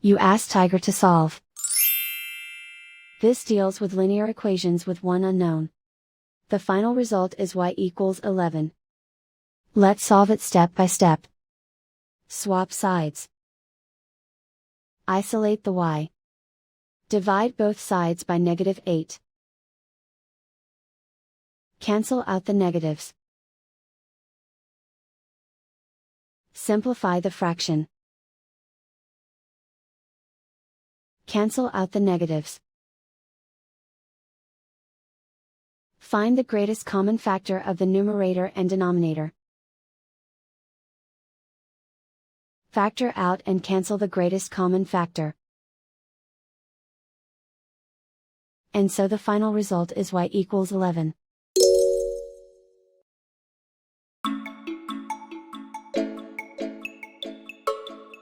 You ask Tiger to solve. This deals with linear equations with one unknown. The final result is y equals 11. Let's solve it step by step. Swap sides. Isolate the y. Divide both sides by -8. Cancel out the negatives. Simplify the fraction. Cancel out the negatives. Find the greatest common factor of the numerator and denominator. Factor out and cancel the greatest common factor. And so the final result is y equals 11.